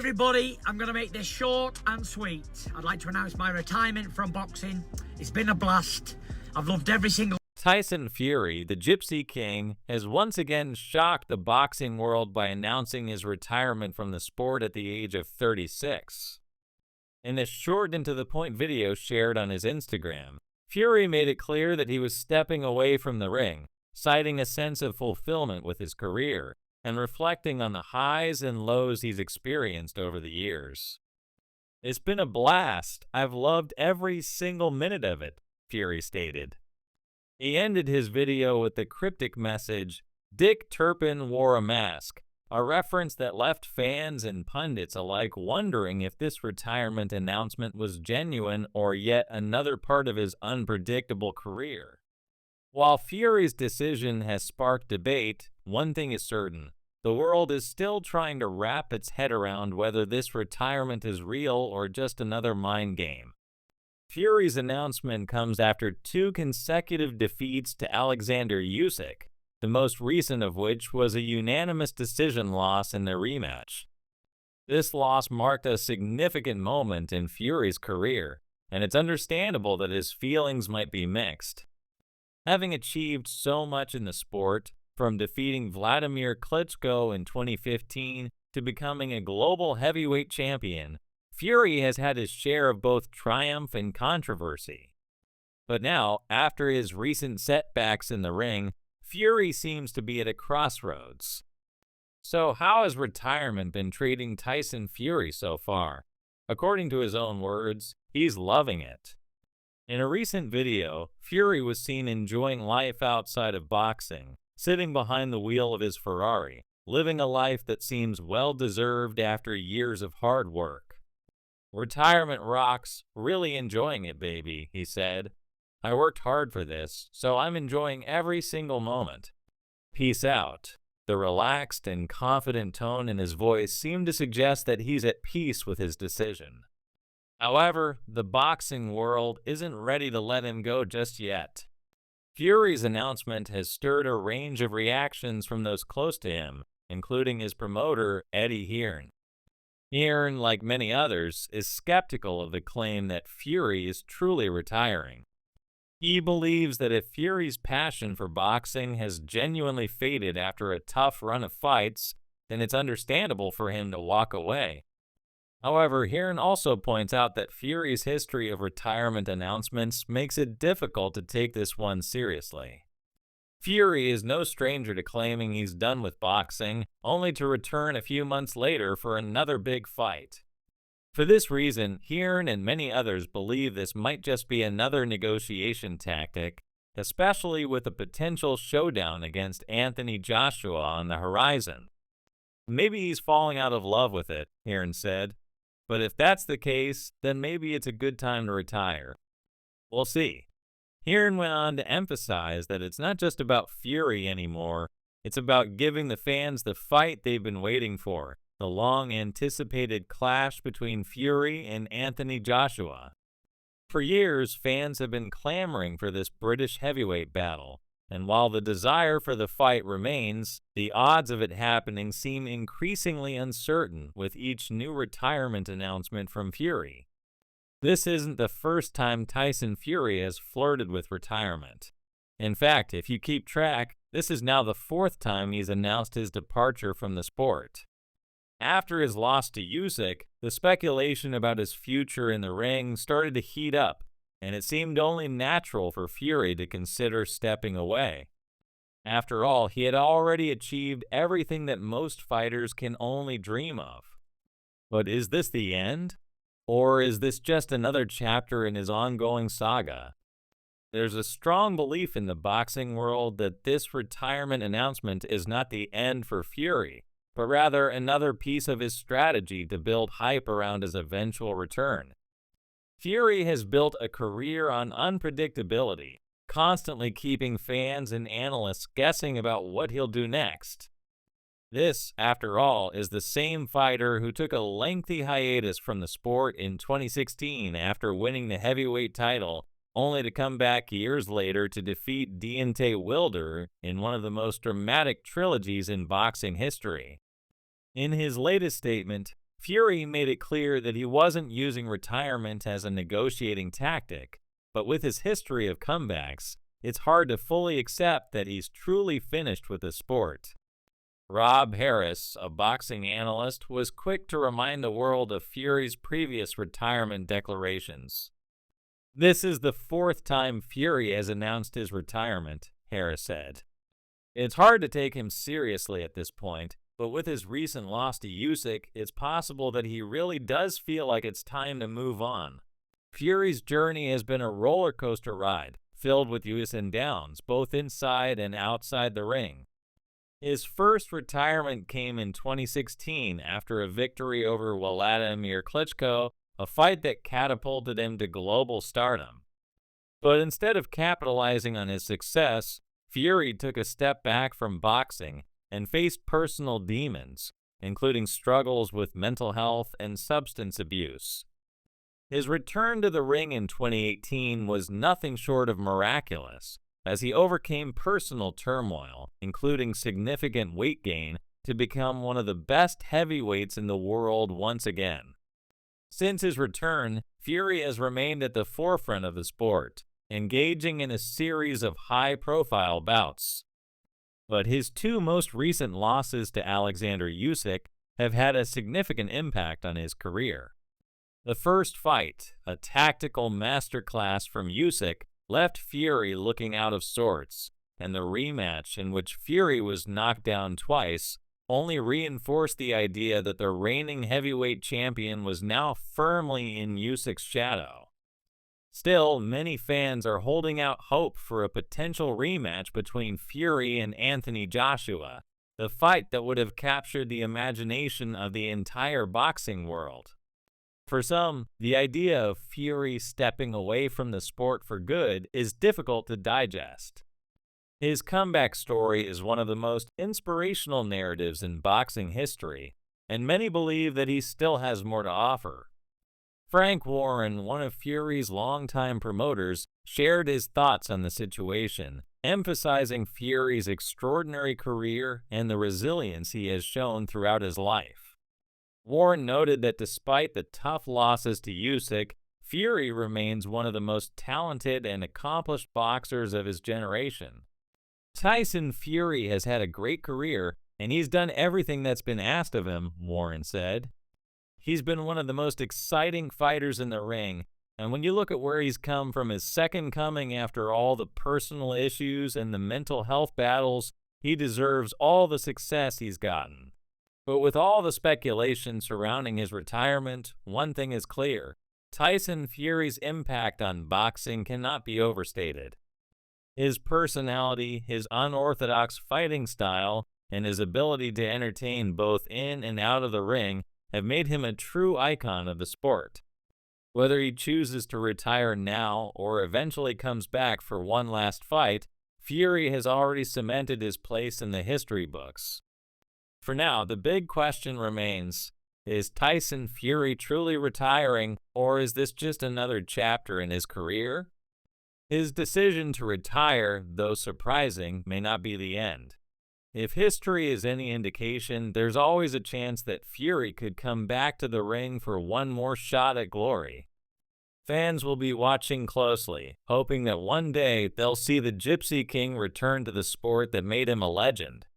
Everybody, I'm going to make this short and sweet. I'd like to announce my retirement from boxing. It's been a blast. I've loved every single... Tyson Fury, the Gypsy King, has once again shocked the boxing world by announcing his retirement from the sport at the age of 36. In a short and to-the-point video shared on his Instagram, Fury made it clear that he was stepping away from the ring, citing a sense of fulfillment with his career and reflecting on the highs and lows he's experienced over the years. "It's been a blast. I've loved every single minute of it," Fury stated. He ended his video with the cryptic message, "Dick Turpin wore a mask," a reference that left fans and pundits alike wondering if this retirement announcement was genuine or yet another part of his unpredictable career. While Fury's decision has sparked debate, one thing is certain: the world is still trying to wrap its head around whether this retirement is real or just another mind game. Fury's announcement comes after 2 consecutive defeats to Alexander Usyk, the most recent of which was a unanimous decision loss in their rematch. This loss marked a significant moment in Fury's career, and it's understandable that his feelings might be mixed. Having achieved so much in the sport, from defeating Vladimir Klitschko in 2015 to becoming a global heavyweight champion, Fury has had his share of both triumph and controversy. But now, after his recent setbacks in the ring, Fury seems to be at a crossroads. So how has retirement been treating Tyson Fury so far? According to his own words, he's loving it. In a recent video, Fury was seen enjoying life outside of boxing, sitting behind the wheel of his Ferrari, living a life that seems well-deserved after years of hard work. "Retirement rocks, really enjoying it, baby," he said. "I worked hard for this, so I'm enjoying every single moment. Peace out." The relaxed and confident tone in his voice seemed to suggest that he's at peace with his decision. However, the boxing world isn't ready to let him go just yet. Fury's announcement has stirred a range of reactions from those close to him, including his promoter, Eddie Hearn. Hearn, like many others, is skeptical of the claim that Fury is truly retiring. He believes that if Fury's passion for boxing has genuinely faded after a tough run of fights, then it's understandable for him to walk away. However, Hearn also points out that Fury's history of retirement announcements makes it difficult to take this one seriously. Fury is no stranger to claiming he's done with boxing, only to return a few months later for another big fight. For this reason, Hearn and many others believe this might just be another negotiation tactic, especially with a potential showdown against Anthony Joshua on the horizon. "Maybe he's falling out of love with it," Hearn said. "But if that's the case, then maybe it's a good time to retire. We'll see." Hearn went on to emphasize that it's not just about Fury anymore, it's about giving the fans the fight they've been waiting for, the long-anticipated clash between Fury and Anthony Joshua. For years, fans have been clamoring for this British heavyweight battle, and while the desire for the fight remains, the odds of it happening seem increasingly uncertain with each new retirement announcement from Fury. This isn't the first time Tyson Fury has flirted with retirement. In fact, if you keep track, this is now the 4th time he's announced his departure from the sport. After his loss to Usyk, the speculation about his future in the ring started to heat up, and it seemed only natural for Fury to consider stepping away. After all, he had already achieved everything that most fighters can only dream of. But is this the end? Or is this just another chapter in his ongoing saga? There's a strong belief in the boxing world that this retirement announcement is not the end for Fury, but rather another piece of his strategy to build hype around his eventual return. Fury has built a career on unpredictability, constantly keeping fans and analysts guessing about what he'll do next. This, after all, is the same fighter who took a lengthy hiatus from the sport in 2016 after winning the heavyweight title, only to come back years later to defeat Deontay Wilder in one of the most dramatic trilogies in boxing history. In his latest statement, Fury made it clear that he wasn't using retirement as a negotiating tactic, but with his history of comebacks, it's hard to fully accept that he's truly finished with the sport. Rob Harris, a boxing analyst, was quick to remind the world of Fury's previous retirement declarations. "This is the fourth time Fury has announced his retirement," Harris said. "It's hard to take him seriously at this point, but with his recent loss to Usyk, it's possible that he really does feel like it's time to move on." Fury's journey has been a roller coaster ride, filled with ups and downs, both inside and outside the ring. His first retirement came in 2016 after a victory over Vladimir Klitschko, a fight that catapulted him to global stardom. But instead of capitalizing on his success, Fury took a step back from boxing and faced personal demons, including struggles with mental health and substance abuse. His return to the ring in 2018 was nothing short of miraculous, as he overcame personal turmoil, including significant weight gain, to become one of the best heavyweights in the world once again. Since his return, Fury has remained at the forefront of the sport, engaging in a series of high-profile bouts. But his two most recent losses to Alexander Usyk have had a significant impact on his career. The first fight, a tactical masterclass from Usyk, left Fury looking out of sorts, and the rematch, in which Fury was knocked down twice, only reinforced the idea that the reigning heavyweight champion was now firmly in Usyk's shadow. Still, many fans are holding out hope for a potential rematch between Fury and Anthony Joshua, the fight that would have captured the imagination of the entire boxing world. For some, the idea of Fury stepping away from the sport for good is difficult to digest. His comeback story is one of the most inspirational narratives in boxing history, and many believe that he still has more to offer. Frank Warren, one of Fury's longtime promoters, shared his thoughts on the situation, emphasizing Fury's extraordinary career and the resilience he has shown throughout his life. Warren noted that despite the tough losses to Usyk, Fury remains one of the most talented and accomplished boxers of his generation. "Tyson Fury has had a great career, and he's done everything that's been asked of him," Warren said. "He's been one of the most exciting fighters in the ring, and when you look at where he's come from his second coming after all the personal issues and the mental health battles, he deserves all the success he's gotten." But with all the speculation surrounding his retirement, one thing is clear: Tyson Fury's impact on boxing cannot be overstated. His personality, his unorthodox fighting style, and his ability to entertain both in and out of the ring have made him a true icon of the sport. Whether he chooses to retire now or eventually comes back for one last fight, Fury has already cemented his place in the history books. For now, the big question remains: is Tyson Fury truly retiring, or is this just another chapter in his career? His decision to retire, though surprising, may not be the end. If history is any indication, there's always a chance that Fury could come back to the ring for one more shot at glory. Fans will be watching closely, hoping that one day they'll see the Gypsy King return to the sport that made him a legend.